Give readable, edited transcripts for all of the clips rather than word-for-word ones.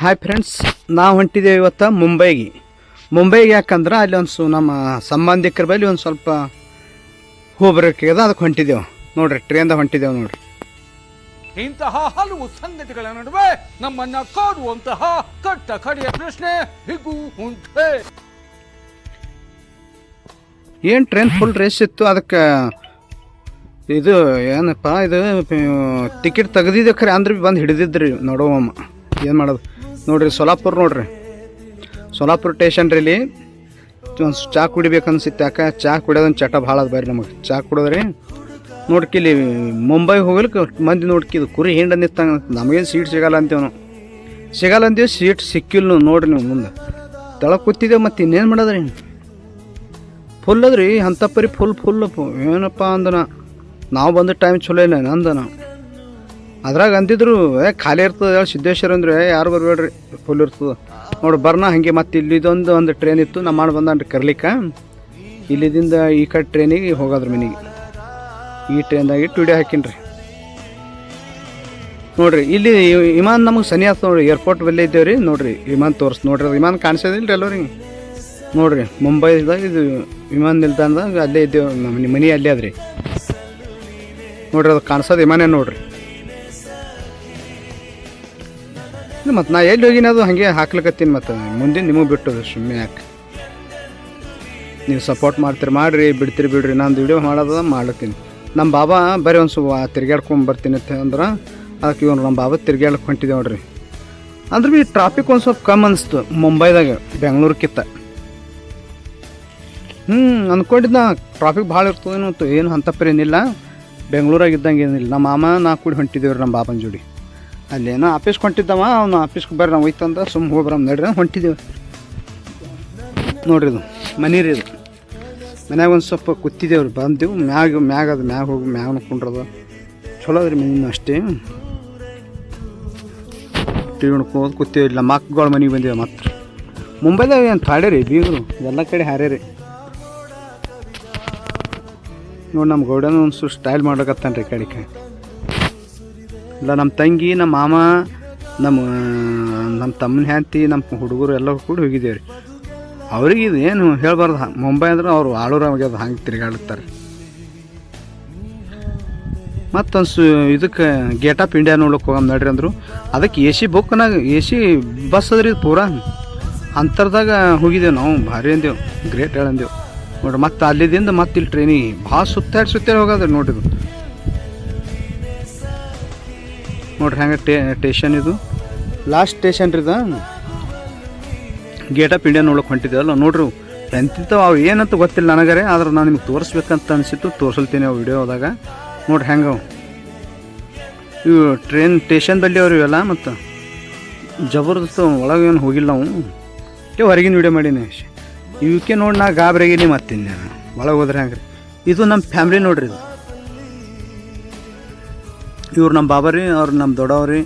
Hi friends, ನಾವು ಹೊಂಟಿದ್ದೇವೆ ಇವತ್ತು ಮುಂಬೈಗೆ ಯಾಕಂದ್ರೆ ಅಲ್ಲಿ ಒಂದು ನಮ್ಮ ಸಂಬಂಧಿಕರ ಬಳಿ ಒಂದು ಸ್ವಲ್ಪ ಹೋಗ್ಬರಕ್ಕಾಗ್ಯದ, ಅದಕ್ಕೆ ಹೊಂಟಿದ್ದೇವೆ ನೋಡ್ರಿ. ಟ್ರೈನ್ದಾಗ ಹೊಂಟಿದ್ದೇವೆ ನೋಡ್ರಿ. ಇಂತಹ ಹಲವು ಸಂಗತಿಗಳ ನಡುವೆ ನಮ್ಮನ್ನ ಕಾಡುವಂತಹ ಕಟ್ಟ ಕಡೆಯ ಪ್ರಶ್ನೆ ಹೀಗೂ ಉಂಟೆ. ಏನು ಟ್ರೈನ್ ಫುಲ್ ರೇಸ್ ಇತ್ತು, ಅದಕ್ಕೆ ಇದು ಏನಪ್ಪ ಇದು ಟಿಕೆಟ್ ತೆಗ್ದಿದ್ದೆ ಖರೆ ಅಂದ್ರೆ ಬಂದು ಹಿಡಿದಿದ್ರಿ ನೋಡೋವಮ್ಮ. ಏನು ಮಾಡೋದು ನೋಡ್ರಿ, ಸೋಲಾಪುರ ಸ್ಟೇಷನ್ ರೀ. ಇಲ್ಲಿ ಒಂದು ಚಾ ಕುಡಿಬೇಕನ್ಸಿತ್ತು, ಯಾಕೆ ಚಾ ಕುಡಿಯೋದೊಂದು ಚಟ ಭಾಳ ಅದ. ಬರ್ರಿ ನಮಗೆ ಚಾ ಕುಡಿದ್ರಿ ನೋಡ್ಕಿ ಇಲ್ಲಿ ಮುಂಬೈಗೆ ಹೋಗ್ಲಿಕ್ಕೆ ಮಂದಿ ನೋಡ್ಕಿದು ಕುರಿ ಹಿಂಡ ನಿತ್ತಂಗೆ. ನಮಗೇನು ಸೀಟ್ ಸಿಗಲ್ಲ ಅಂತೀವಿ, ಸೀಟ್ ಸಿಕ್ಕಿಲ್ಲ ನೋಡ್ರಿ. ನೀವು ಮುಂದೆ ತಳಗೆ ಕೂತಿದ್ದೇವೆ, ಮತ್ತು ಇನ್ನೇನು ಮಾಡೋದ್ರಿ. ಫುಲ್ ಅದ್ರಿ ಅಂಥಪ್ಪರಿ ಫುಲ್ ಏನಪ್ಪ ಅಂದನ. ನಾವು ಬಂದ ಟೈಮ್ ಚಲೋ ಇಲ್ಲ ಅಂದನ. ಅದ್ರಾಗ ಅಂದಿದ್ರು ಖಾಲಿ ಇರ್ತದೆ ಸಿದ್ದೇಶ್ವರ ಅಂದ್ರೆ ಯಾರು ಬರಬೇಡ್ರಿ, ಫುಲ್ ಇರ್ತದೆ ನೋಡಿ ಬರ್ನ ಹಾಗೆ. ಮತ್ತು ಇಲ್ಲಿದೊಂದು ಟ್ರೈನ್ ಇತ್ತು, ನಮ್ಮ ಮಾಡಿ ಬಂದನ್ರಿ ಕರ್ಲಿಕ್ಕೆ. ಇಲ್ಲಿದಿಂದ ಈ ಕಡೆ ಟ್ರೈನಿಗೆ ಹೋಗೋದ್ರ ಮನೆಗೆ. ಈ ಟ್ರೈನ್ದಾಗಿ ವಿಡಿಯೋ ಹಾಕಿನ್ರಿ ನೋಡ್ರಿ. ಇಲ್ಲಿ ವಿಮಾನ ನಮಗೆ ಸನಿ ಆಗ್ತದೆ ನೋಡ್ರಿ, ಏರ್ಪೋರ್ಟ್ ಬಲ್ಲೇ ಇದ್ದೇವೆ ರೀ. ನೋಡ್ರಿ ವಿಮಾನ ನೋಡ್ರಿ, ವಿಮಾನ ಕಾಣಿಸೋದಿಲ್ಲ ರೀ ಎಲ್ಲರಿಗೆ ನೋಡ್ರಿ. ಮುಂಬೈದಾಗ ಇದು ವಿಮಾನ ನಿಲ್ದಾಣದಾಗ ಅಲ್ಲೇ ಇದ್ದೇವೆ, ನಮ್ಮ ಮನೆ ಅಲ್ಲೇ ಅದ್ರಿ ನೋಡ್ರಿ. ಅದು ಕಾಣಿಸೋದು ವಿಮಾನ ನೋಡ್ರಿ. ಮತ್ತು ನಾ ಎಲ್ಲಿ ಹೋಗಿನ ಅದು ಹಾಗೆ ಹಾಕ್ಲಿಕತ್ತೀನಿ. ಮತ್ತು ಮುಂದೆ ನಿಮಗೆ ಬಿಟ್ಟದು ಸುಮ್ಮನೆ ಯಾಕೆ. ನೀವು ಸಪೋರ್ಟ್ ಮಾಡ್ತೀರಿ ಬಿಡ್ರಿ. ನಾನು ವಿಡಿಯೋ ಮಾಡೋದ ಮಾಡ್ತೀನಿ. ನಮ್ಮ ಬಾಬಾ ಬರೀ ಒಂದು ಸ್ವಲ್ಪ ತಿರ್ಗಾಡ್ಕೊಂಡು ಬರ್ತೀನಿ ಅಂದ್ರೆ ಅದಕ್ಕೆ ಇವ್ನು ನಮ್ಮ ಬಾಬಾ ತಿರ್ಗಾಡಕ್ಕೆ ಹೊಂಟಿದೆ ನೋಡ್ರಿ. ಅಂದ್ರೆ ಭೀ ಟ್ರಾಫಿಕ್ ಒಂದು ಸ್ವಲ್ಪ ಕಮ್ಮಿ ಅನಿಸ್ತು ಮುಂಬೈದಾಗ ಬೆಂಗ್ಳೂರ್ಕಿಂತ. ಅಂದ್ಕೊಂಡಿದ್ದ ಟ್ರಾಫಿಕ್ ಭಾಳ ಇರ್ತದೇನೋ, ಏನು ಅಂತಪ್ಪರಿ ಏನಿಲ್ಲ. ಬೆಂಗ್ಳೂರಾಗ ಇದ್ದಂಗೆ ಏನಿಲ್ಲ. ನಮ್ಮ ಮಾಮ ನಾ ಕೂಡಿ ಹೊಂಟಿದ್ದೇವ್ರಿ ನಮ್ಮ ಬಾಬನ ಜೋಡಿ. ಅಲ್ಲೇನೋ ಆಫೀಸ್ಗೆ ಹೊಂಟಿದ್ದವ, ಅವ್ನು ಆಫೀಸ್ಗೆ ಬರ್ರಿ ನಾವು ಹೋಯ್ತಂದ ಸುಮ್ಮ ಹೋಗ್ಬರಮ್ಮ ನಡ್ರಿ ಹೊಂಟಿದ್ದೇವೆ ನೋಡ್ರಿ. ಇದು ಮನೆ ರೀ, ಇದು ಮನ್ಯಾಗ ಒಂದು ಸ್ವಲ್ಪ ಕೂತಿದ್ದೇವ್ರಿ. ಬಂದೆವು ಮ್ಯಾಗ ಹೋಗಿ ಮ್ಯಾಗ ನೋಡ್ಕೊಂಡ್ರದ ಚಲೋ ಅದ್ರಿ ಮನೆ ಅಷ್ಟೇ. ಟಿವಿ ನೋಡ್ಕೊಂಡು ಕೂತೀವಿ. ಇಲ್ಲ ಮಕ್ಕಳ ಮನೆಗೆ ಬಂದೇವೆ. ಮತ್ತೆ ಮುಂಬೈದಾಗ ಏನು ತಾಡೆ ರೀ ಬೀಗರು ಎಲ್ಲ ಕಡೆ ಹಾರೇ ರೀ ನೋಡಿ. ನಮ್ಮ ಗೌಡನ ಒಂದು ಸ್ಟೈಲ್ ಮಾಡ್ಬೇಕತ್ತಾನ ರೀ ಕಡೆಗೆ. ಇಲ್ಲ ನಮ್ಮ ತಂಗಿ, ನಮ್ಮ ಮಾಮ, ನಮ್ಮ ತಮ್ಮನ ಹೆಂಡತಿ, ನಮ್ಮ ಹುಡುಗರು ಎಲ್ಲರೂ ಕೂಡ ಹೋಗಿದ್ದೇವೆ ರೀ. ಅವ್ರಿಗೆ ಇದು ಏನು ಹೇಳ್ಬಾರ್ದು. ಮುಂಬೈ ಅಂದ್ರೆ ಅವ್ರು ಆಳೂರು ಆಗ್ಯದ, ಹಂಗೆ ತಿರುಗಾಡುತ್ತಾರೆ. ಮತ್ತೊಂದು ಇದಕ್ಕೆ ಗೇಟ್ ಆಫ್ ಇಂಡಿಯಾ ನೋಡ್ಲಿಕ್ಕೆ ಹೋಗಮ್ಮ ನಡ್ರಿ ಅಂದರು. ಅದಕ್ಕೆ ಎ ಸಿ ಬಸ್ ಅದ್ರಿ ಪೂರಾ. ಅಂತರ್ದಾಗ ಹೋಗಿದ್ದೇವೆ ನಾವು. ಭಾರಿ ಅಂದೇವು, ಗ್ರೇಟ್ ಹೇಳಂದೇವು ನೋಡ್ರಿ. ಮತ್ತು ಅಲ್ಲಿದಿಂದ ಮತ್ತೆ ಇಲ್ಲಿ ಟ್ರೈನಿಗೆ ಭಾಳ ಸುತ್ತಾಡಿ ಹೋಗೋದ್ರಿ ನೋಡ್ರಿ. ನೋಡ್ರಿ ಹಂಗೆ ಸ್ಟೇಷನ್ ಇದು ಲಾಸ್ಟ್ ಸ್ಟೇಷನ್ ರೀ. ಇದು ಗೇಟ್ ಆಫ್ ಇಂಡಿಯಾ ನೋಡೋಕೆ ಹೊಂಟಿದ್ದೇವಲ್ಲ ನೋಡ್ರಿ. ಎಂತಿಂತವು ಅವು ಏನಂತ ಗೊತ್ತಿಲ್ಲ ನನಗರೆ, ಆದ್ರೆ ನಾನು ನಿಮ್ಗೆ ತೋರಿಸ್ಬೇಕಂತ ಅನಿಸಿತ್ತು, ತೋರಿಸಲ್ತೀನಿ ಅವು ವಿಡಿಯೋದಾಗ ನೋಡ್ರಿ ಹೆಂಗೆ ಇವು ಟ್ರೈನ್ ಸ್ಟೇಷನ್ ಬಲ್ಲಿ ಅವ್ರು ಇವೆಲ್ಲ. ಮತ್ತು ಜಬರ್ದಸ್ತ್ ಒಳಗೆ ಏನು ಹೋಗಿಲ್ಲ ನಾವು, ಹೊರಗಿನ ವಿಡಿಯೋ ಮಾಡೀನಿ ಇವಕ್ಕೆ ನೋಡಿ. ನಾ ಗಾಬರಿಗೀನಿ ಮತ್ತಿನ್ನ ಒಳಗೆ ಹೋದ್ರೆ ಹೆಂಗೆ ರೀ. ಇದು ನಮ್ಮ ಫ್ಯಾಮ್ಲಿ ನೋಡ್ರಿ. ಇದು ಇವ್ರು ನಮ್ಮ ಬಾಬಾ ರೀ, ಅವ್ರು ನಮ್ಮ ದೊಡ್ಡವ್ರಿ,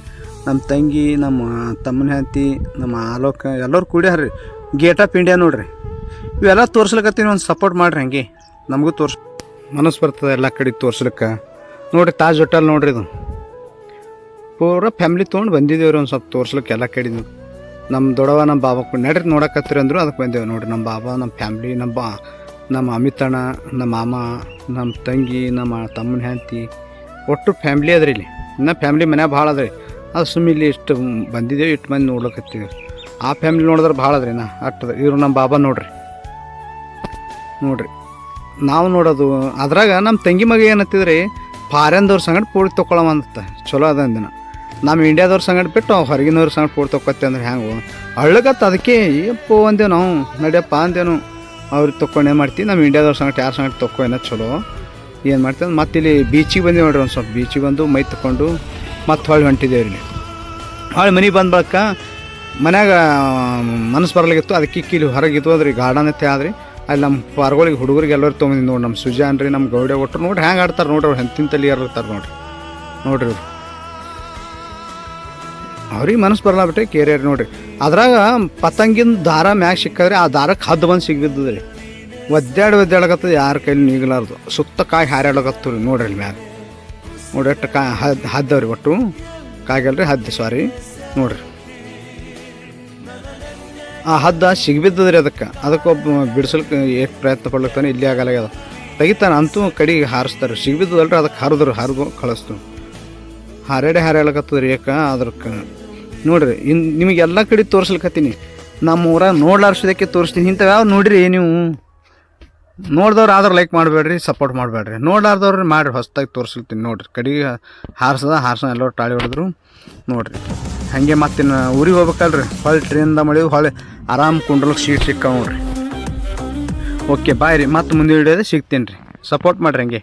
ನಮ್ಮ ತಂಗಿ, ನಮ್ಮ ತಮ್ಮನ ಹೆಂಡತಿ, ನಮ್ಮ ಆಲೋಕ ಎಲ್ಲರೂ ಕೂಡ್ಯಾರ ರೀ. ಗೇಟ್ ಆಫ್ ಇಂಡಿಯಾ ನೋಡ್ರಿ. ಇವೆಲ್ಲ ತೋರ್ಸ್ಲಿಕ್ಕತ್ತೀನಿ, ಒಂದು ಸಪೋರ್ಟ್ ಮಾಡಿರಿ. ಹಂಗೆ ನಮಗೂ ಮನಸ್ಸು ಬರ್ತದೆ ಎಲ್ಲ ಕಡೆ ತೋರ್ಸ್ಲಿಕ್ಕೆ ನೋಡ್ರಿ. ತಾಜ್ ಹೋಟೆಲ್ ನೋಡ್ರಿ. ಇದು ಪೂರ ಫ್ಯಾಮ್ಲಿ ತೊಗೊಂಡು ಬಂದಿದ್ದೇವ್ರಿ ಒಂದು ಸ್ವಲ್ಪ ತೋರ್ಸ್ಲಿಕ್ಕೆ ಎಲ್ಲ ಕಡೆ. ನಮ್ಮ ದೊಡ್ಡವ ನಮ್ಮ ಬಾಬಾ ಕೂಡ ನಡ್ರಿ ನೋಡಕತ್ತೀರಿ ಅಂದರು, ಅದಕ್ಕೆ ಬಂದೇವೆ ನೋಡ್ರಿ. ನಮ್ಮ ಬಾಬಾ, ನಮ್ಮ ಫ್ಯಾಮ್ಲಿ, ನಮ್ಮ ಅಮಿತಣ್ಣ, ನಮ್ಮ ಮಾಮ, ನಮ್ಮ ತಂಗಿ, ನಮ್ಮ ತಮ್ಮನ ಹೆಂಡತಿ, ಒಟ್ಟು ಫ್ಯಾಮ್ಲಿ ಅದ್ರಿ. ಇಲ್ಲಿ ಇನ್ನು ಫ್ಯಾಮ್ಲಿ ಮನ್ಯಾಗ ಭಾಳ ಅದ್ರಿ. ಅದು ಸುಮ್ಮ ಇಲ್ಲಿ ಇಷ್ಟು ಬಂದಿದ್ದೇವೆ, ಇಷ್ಟು ಮಂದಿ ನೋಡ್ಲಕತ್ತೀವಿ. ಆ ಫ್ಯಾಮ್ಲಿ ನೋಡಿದ್ರೆ ಭಾಳ ಅದ್ರಿ. ಅಟ್ಟದ ಇವರು ನಮ್ಮ ಬಾಬಾ ನೋಡ್ರಿ. ನಾವು ನೋಡೋದು ಅದ್ರಾಗ ನಮ್ಮ ತಂಗಿ ಮಗ ಏನತ್ತಿದ್ರಿ, ಫಾರಿನ್ದವ್ರ ಸಂಗಡ ಪೂಡಿ ತೊಗೊಳವ ಅಂತ ಚಲೋ ಅದ ಅಂದಿನ. ನಮ್ಮ ಇಂಡಿಯಾದವ್ರ ಸಂಗಡ ಬಿಟ್ಟು ಹೊರಗಿನವ್ರ ಸಂಗಡ ಪೂಡಿ ತೊಗೊತ್ತೆ ಅಂದ್ರೆ ಹೆಂಗೆ ಅಳ್ಳಗತ್ತ. ಅದಕ್ಕೆ ಏಪ್ಪ ಅಂದೇವು ನಾವು, ನಡಿಯಪ್ಪ ಅಂದೇನು. ಅವ್ರಿಗೆ ತೊಗೊಂಡು ಏನು ಮಾಡ್ತೀವಿ, ನಮ್ಮ ಇಂಡಿಯಾದವ್ರ ಸಂಗಡ ಯಾರ ಸಂಗಡ ತೊಗೊ ಏನೋ ಚಲೋ ಏನು ಮಾಡ್ತೀವಿ. ಮತ್ತು ಇಲ್ಲಿ ಬೀಚಿಗೆ ಬಂದೇವೆ ನೋಡ್ರಿ. ಒಂದು ಸ್ವಲ್ಪ ಬೀಚಿಗೆ ಬಂದು ಮೈ ತಗೊಂಡು ಮತ್ತೆ ಹೊಳ್ಳಿ ಹೊಂಟಿದ್ದೇವೆ ಇಲ್ಲಿ. ಹೊಳ್ಳಿ ಮನೆಗೆ ಬಂದ ಬಳಿಕ ಮನ್ಯಾಗ ಮನಸ್ಸು ಬರಲಾಗಿತ್ತು, ಅದಕ್ಕೆ ಇಲ್ಲಿ ಹೊರಗಿತ್ತು ಅದ್ರಿ. ಗಾರ್ಡನ್ ಐತೆ ಆದ್ರಿ. ಅಲ್ಲಿ ನಮ್ಮ ಪಾರ್ಗಳಿಗೆ ಹುಡುಗರಿಗೆ ಎಲ್ಲರೂ ತೊಗೊಂಡಿದ್ದು ನೋಡಿ. ನಮ್ಮ ಸುಜಾನ್ ರೀ, ನಮ್ಮ ಗೌಡೆ ಒಟ್ಟರು ನೋಡ್ರಿ ಹೆಂಗೆ ಆಡ್ತಾರೆ ನೋಡ್ರಿ. ಅವ್ರು ಹೆಂತಿಂತಲ್ಲಿ ಇರ್ತಾರೆ ನೋಡ್ರಿ. ಇವ್ರು ಅವ್ರಿಗೆ ಮನಸ್ಸು ಬರಲಾಬಿಟ್ಟೆ ಕೇರ್ಯಾರ ನೋಡ್ರಿ. ಅದ್ರಾಗ ಪತಂಗಿನ ದಾರ ಮ್ಯಾಗ ಸಿಕ್ಕಾದ್ರೆ ಆ ದಾರಕ್ಕೆ ಹದ್ದು ಬಂದು ಸಿಗ್ಬಿದ್ದದ ರೀ. ಒದ್ದಾಡಕತ್ತದ, ಯಾರ ಕೈಲಿ ನೀಗಲಾರ್ದು. ಸುತ್ತ ಕಾಯಿ ಹಾರಾಡಕತ್ತು ರೀ ನೋಡ್ರಿ. ಅಲ್ಲಿ ಮ್ಯಾಗ ನೋಡ್ರಿ ಎಷ್ಟು ಹದ್ದವ್ರಿ. ಒಟ್ಟು ಕಾಯಿಗಲ್ರಿ ಹದ್ದು ಸಾರಿ ನೋಡ್ರಿ. ಆ ಹದ್ದ ಸಿಗ್ಬಿದ್ದದ್ರಿ ಅದಕ್ಕೊಬ್ಬ ಬಿಡಿಸಲ್ಕೆ ಏಟ್ ಪ್ರಯತ್ನ ಪಡ್ಲತ್ತಾನೆ, ಇಲ್ಲಿ ಆಗಲ್ಲ ತೆಗಿತಾನೆ ಅಂತೂ ಕಡೆಗೆ ಹಾರಿಸ್ತಾರೆ. ಸಿಗ್ಬಿದ್ದದಲ್ರಿ ಅದಕ್ಕೆ ಹರಿದು ಕಳಿಸ್ತು. ಹಾರಾಡಕತ್ತದ್ರಿ ಅದಕ್ಕೆ ನೋಡ್ರಿ. ನಿಮಗೆಲ್ಲ ಕಡೆ ತೋರಿಸ್ಲಿಕ್ಕತ್ತೀನಿ. ನಮ್ಮ ಊರಾಗ ನೋಡ್ಲಾರ್ಸೋದಕ್ಕೆ ತೋರಿಸ್ತೀನಿ. ಇಂಥವು ಯಾವ ನೋಡಿರಿ ನೀವು. ನೋಡ್ದವ್ರು ಆದ್ರೆ ಲೈಕ್ ಮಾಡಬೇಡ್ರಿ, ಸಪೋರ್ಟ್ ಮಾಡಬೇಡ್ರಿ. ನೋಡ್ಲಾರ್ದವ್ರು ಮಾಡಿರಿ, ಹೊಸ್ದಾಗಿ ತೋರಿಸ್ಲಿತ್ತೀನಿ ನೋಡ್ರಿ. ಕಡೆಗೆ ಹಾರ್ಸೋಣ ಎಲ್ಲರೂ ಟಾಳಿ ಹೊಡೆದ್ರು ನೋಡ್ರಿ. ಹಾಗೆ ಮತ್ತಿನ್ನು ಊರಿಗೆ ಹೋಗ್ಬೇಕಲ್ರಿ, ಹೊಳ್ಳಿ ಟ್ರೈನ್ದ ಮಾಡಿದ್ವಿ, ಹೊಳ್ಳಿ ಆರಾಮ್ ಕುಂಡ್ರಲಿಕ್ಕೆ ಸೀಟ್ ಸಿಕ್ಕಾವ ನೋಡ್ರಿ. ಓಕೆ ಬಾಯ್ ರೀ, ಮತ್ತೆ ಮುಂದೆ ಹಿಡಿಯೋದು ಸಿಗ್ತೀನಿ ರೀ. ಸಪೋರ್ಟ್ ಮಾಡಿರಿ ಹಂಗೆ.